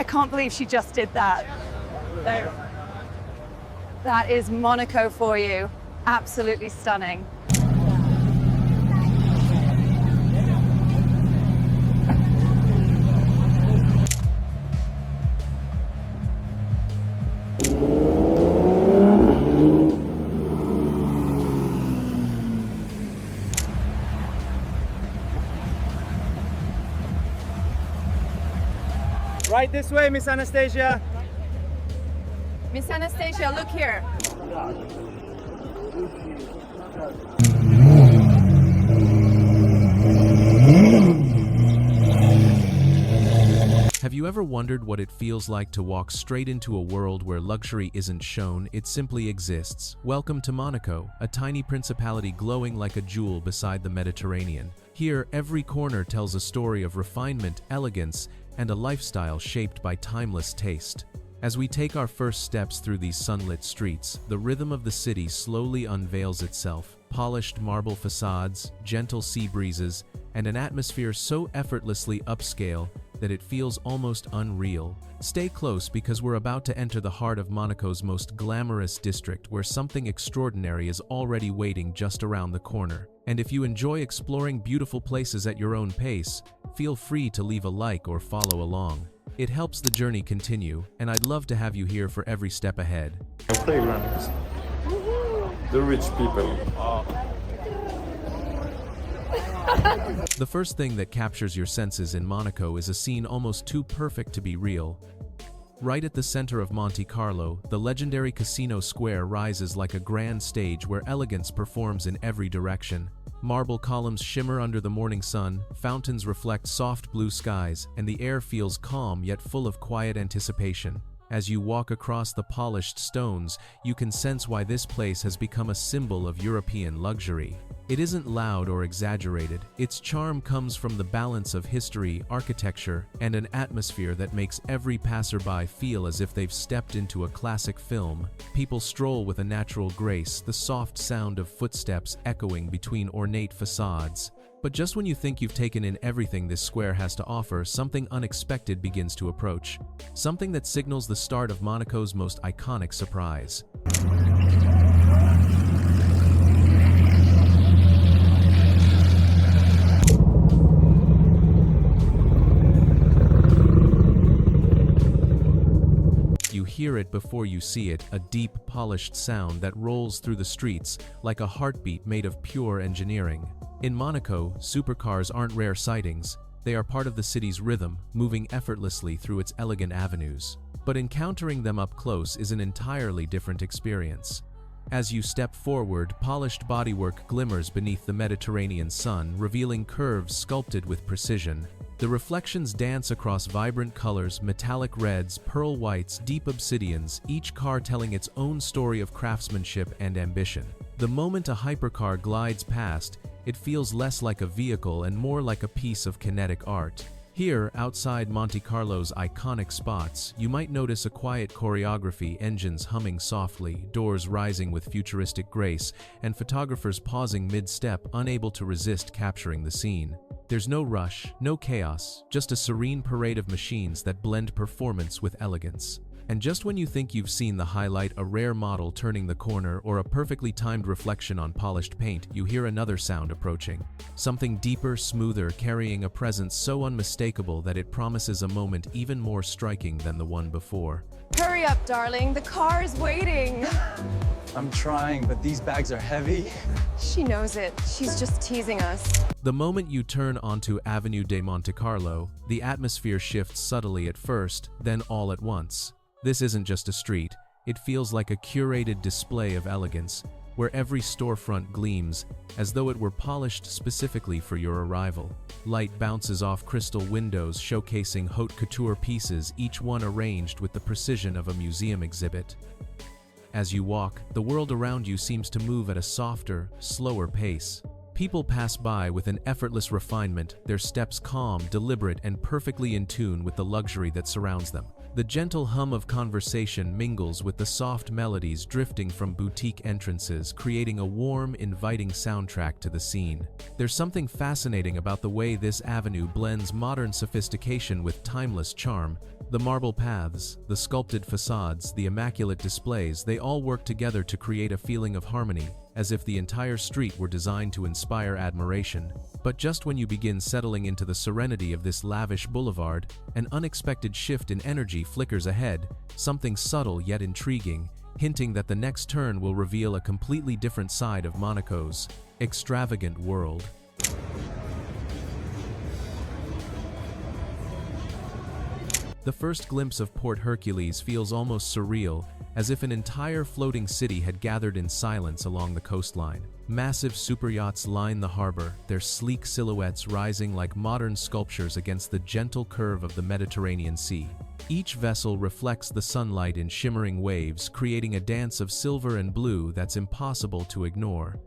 can't believe she just did that. So, that is Monaco for you. Absolutely stunning. Right this way, Miss Anastasia. Miss Anastasia, look here. Have you ever wondered what it feels like to walk straight into a world where luxury isn't shown, it simply exists? Welcome to Monaco, a tiny principality glowing like a jewel beside the Mediterranean. Here, every corner tells a story of refinement, elegance, and a lifestyle shaped by timeless taste. As we take our first steps through these sunlit streets, the rhythm of the city slowly unveils itself. Polished marble facades, gentle sea breezes, and an atmosphere so effortlessly upscale that it feels almost unreal. Stay close because we're about to enter the heart of Monaco's most glamorous district, where something extraordinary is already waiting just around the corner. And if you enjoy exploring beautiful places at your own pace, feel free to leave a like or follow along. It helps the journey continue, and I'd love to have you here for every step ahead. Playgrounds. The rich people. The first thing that captures your senses in Monaco is a scene almost too perfect to be real. Right at the center of Monte Carlo, the legendary casino square rises like a grand stage where elegance performs in every direction. Marble columns shimmer under the morning sun, fountains reflect soft blue skies, and the air feels calm yet full of quiet anticipation. As you walk across the polished stones, you can sense why this place has become a symbol of European luxury. It isn't loud or exaggerated. Its charm comes from the balance of history, architecture, and an atmosphere that makes every passerby feel as if they've stepped into a classic film. People stroll with a natural grace, the soft sound of footsteps echoing between ornate facades. But just when you think you've taken in everything this square has to offer, something unexpected begins to approach. Something that signals the start of Monaco's most iconic surprise. You hear it before you see it, a deep, polished sound that rolls through the streets like a heartbeat made of pure engineering. In Monaco, supercars aren't rare sightings. They are part of the city's rhythm, moving effortlessly through its elegant avenues. But encountering them up close is an entirely different experience. As you step forward, polished bodywork glimmers beneath the Mediterranean sun, revealing curves sculpted with precision. The reflections dance across vibrant colors, metallic reds, pearl whites, deep obsidians, each car telling its own story of craftsmanship and ambition. The moment a hypercar glides past, it feels less like a vehicle and more like a piece of kinetic art. Here, outside Monte Carlo's iconic spots, you might notice a quiet choreography, engines humming softly, doors rising with futuristic grace, and photographers pausing mid-step, unable to resist capturing the scene. There's no rush, no chaos, just a serene parade of machines that blend performance with elegance. And just when you think you've seen the highlight, a rare model turning the corner, or a perfectly timed reflection on polished paint, you hear another sound approaching. Something deeper, smoother, carrying a presence so unmistakable that it promises a moment even more striking than the one before. Hurry up, darling. The car is waiting. I'm trying, but these bags are heavy. She knows it. She's just teasing us. The moment you turn onto Avenue de Monte Carlo, the atmosphere shifts subtly at first, then all at once. This isn't just a street, it feels like a curated display of elegance, where every storefront gleams, as though it were polished specifically for your arrival. Light bounces off crystal windows showcasing haute couture pieces, each one arranged with the precision of a museum exhibit. As you walk, the world around you seems to move at a softer, slower pace. People pass by with an effortless refinement, their steps calm, deliberate, and perfectly in tune with the luxury that surrounds them. The gentle hum of conversation mingles with the soft melodies drifting from boutique entrances, creating a warm, inviting soundtrack to the scene. There's something fascinating about the way this avenue blends modern sophistication with timeless charm. The marble paths, the sculpted facades, the immaculate displays, they all work together to create a feeling of harmony, as if the entire street were designed to inspire admiration. But just when you begin settling into the serenity of this lavish boulevard, an unexpected shift in energy flickers ahead, something subtle yet intriguing, hinting that the next turn will reveal a completely different side of Monaco's extravagant world. The first glimpse of Port Hercules feels almost surreal, as if an entire floating city had gathered in silence along the coastline. Massive superyachts line the harbor, their sleek silhouettes rising like modern sculptures against the gentle curve of the Mediterranean Sea. Each vessel reflects the sunlight in shimmering waves, creating a dance of silver and blue that's impossible to ignore.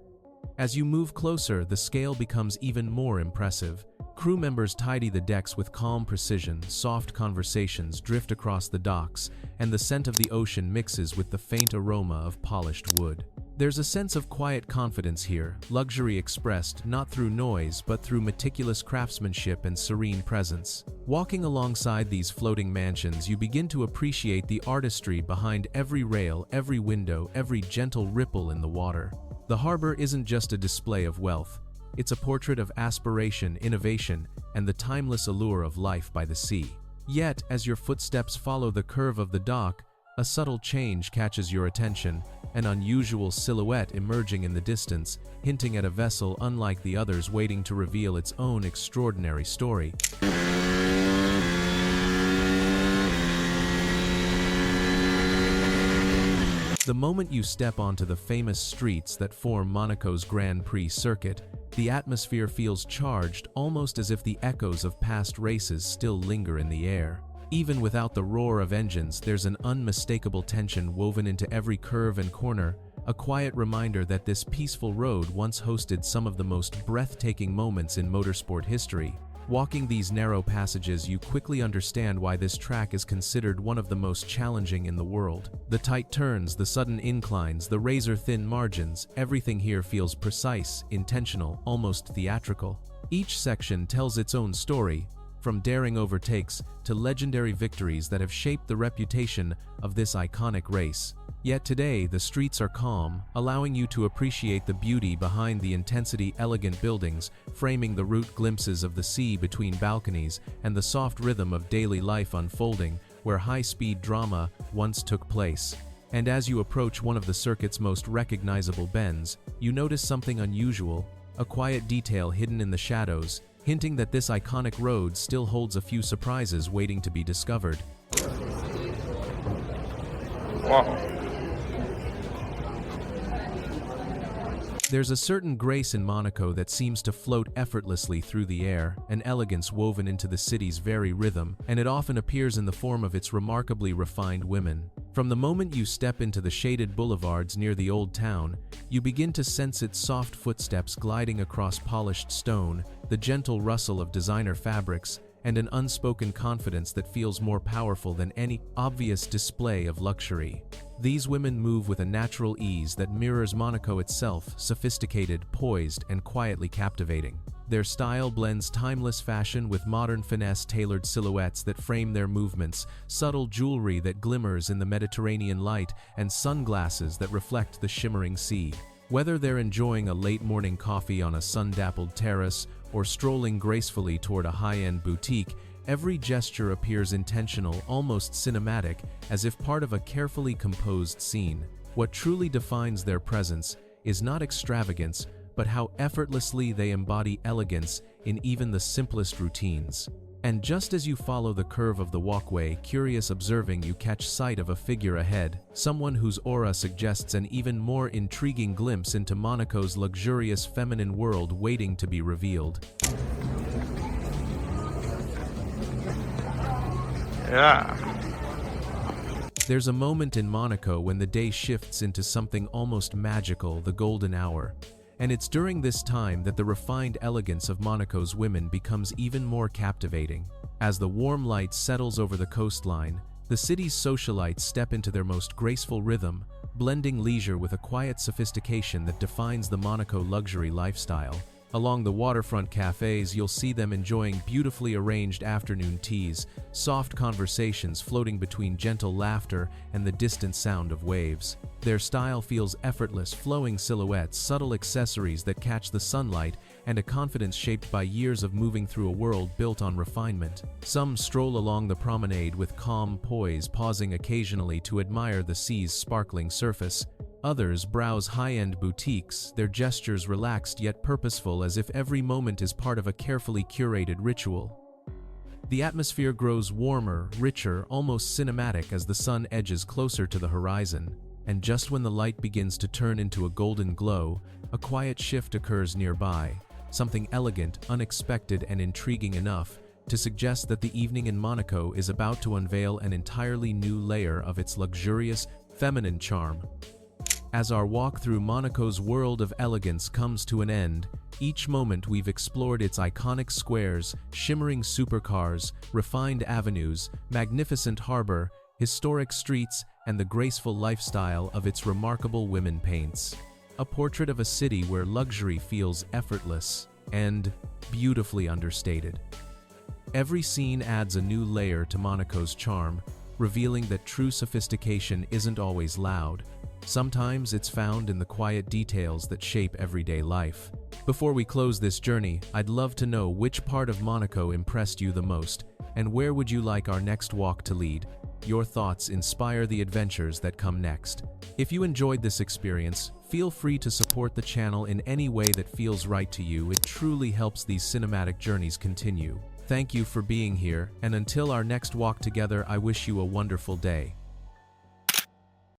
As you move closer, the scale becomes even more impressive. Crew members tidy the decks with calm precision, soft conversations drift across the docks, and the scent of the ocean mixes with the faint aroma of polished wood. There's a sense of quiet confidence here, luxury expressed not through noise but through meticulous craftsmanship and serene presence. Walking alongside these floating mansions, you begin to appreciate the artistry behind every rail, every window, every gentle ripple in the water. The harbor isn't just a display of wealth. It's a portrait of aspiration, innovation, and the timeless allure of life by the sea. Yet, as your footsteps follow the curve of the dock, a subtle change catches your attention, an unusual silhouette emerging in the distance, hinting at a vessel unlike the others waiting to reveal its own extraordinary story. The moment you step onto the famous streets that form Monaco's Grand Prix circuit, the atmosphere feels charged, almost as if the echoes of past races still linger in the air. Even without the roar of engines, there's an unmistakable tension woven into every curve and corner, a quiet reminder that this peaceful road once hosted some of the most breathtaking moments in motorsport history. Walking these narrow passages, you quickly understand why this track is considered one of the most challenging in the world. The tight turns, the sudden inclines, the razor-thin margins, everything here feels precise, intentional, almost theatrical. Each section tells its own story, from daring overtakes to legendary victories that have shaped the reputation of this iconic race. Yet today, the streets are calm, allowing you to appreciate the beauty behind the intensity elegant buildings, framing the route glimpses of the sea between balconies and the soft rhythm of daily life unfolding where high-speed drama once took place. And as you approach one of the circuit's most recognizable bends, you notice something unusual, a quiet detail hidden in the shadows, hinting that this iconic road still holds a few surprises waiting to be discovered. Wow. There's a certain grace in Monaco that seems to float effortlessly through the air, an elegance woven into the city's very rhythm, and it often appears in the form of its remarkably refined women. From the moment you step into the shaded boulevards near the old town, you begin to sense its soft footsteps gliding across polished stone, the gentle rustle of designer fabrics, and an unspoken confidence that feels more powerful than any obvious display of luxury. These women move with a natural ease that mirrors Monaco itself, sophisticated, poised, and quietly captivating. Their style blends timeless fashion with modern finesse, tailored silhouettes that frame their movements, subtle jewelry that glimmers in the Mediterranean light, and sunglasses that reflect the shimmering sea. Whether they're enjoying a late morning coffee on a sun-dappled terrace or strolling gracefully toward a high-end boutique, every gesture appears intentional, almost cinematic, as if part of a carefully composed scene. What truly defines their presence is not extravagance, but how effortlessly they embody elegance in even the simplest routines. And just as you follow the curve of the walkway, curious observing, you catch sight of a figure ahead, someone whose aura suggests an even more intriguing glimpse into Monaco's luxurious feminine world waiting to be revealed. Yeah. There's a moment in Monaco when the day shifts into something almost magical, the golden hour. And it's during this time that the refined elegance of Monaco's women becomes even more captivating. As the warm light settles over the coastline, The city's socialites step into their most graceful rhythm, blending leisure with a quiet sophistication that defines the Monaco luxury lifestyle. Along the waterfront cafes, you'll see them enjoying beautifully arranged afternoon teas, soft conversations floating between gentle laughter and the distant sound of waves. Their style feels effortless, flowing silhouettes, subtle accessories that catch the sunlight, and a confidence shaped by years of moving through a world built on refinement. Some stroll along the promenade with calm poise, pausing occasionally to admire the sea's sparkling surface. Others browse high-end boutiques, their gestures relaxed yet purposeful, as if every moment is part of a carefully curated ritual. The atmosphere grows warmer, richer, almost cinematic as the sun edges closer to the horizon, and just when the light begins to turn into a golden glow, a quiet shift occurs nearby, something elegant, unexpected, and intriguing enough to suggest that the evening in Monaco is about to unveil an entirely new layer of its luxurious, feminine charm. As our walk through Monaco's world of elegance comes to an end, each moment we've explored its iconic squares, shimmering supercars, refined avenues, magnificent harbor, historic streets, and the graceful lifestyle of its remarkable women paints. A portrait of a city where luxury feels effortless and beautifully understated. Every scene adds a new layer to Monaco's charm, revealing that true sophistication isn't always loud. Sometimes it's found in the quiet details that shape everyday life. Before we close this journey, I'd love to know which part of Monaco impressed you the most, and where would you like our next walk to lead? Your thoughts inspire the adventures that come next. If you enjoyed this experience, feel free to support the channel in any way that feels right to you. It truly helps these cinematic journeys continue. Thank you for being here, and until our next walk together, I wish you a wonderful day.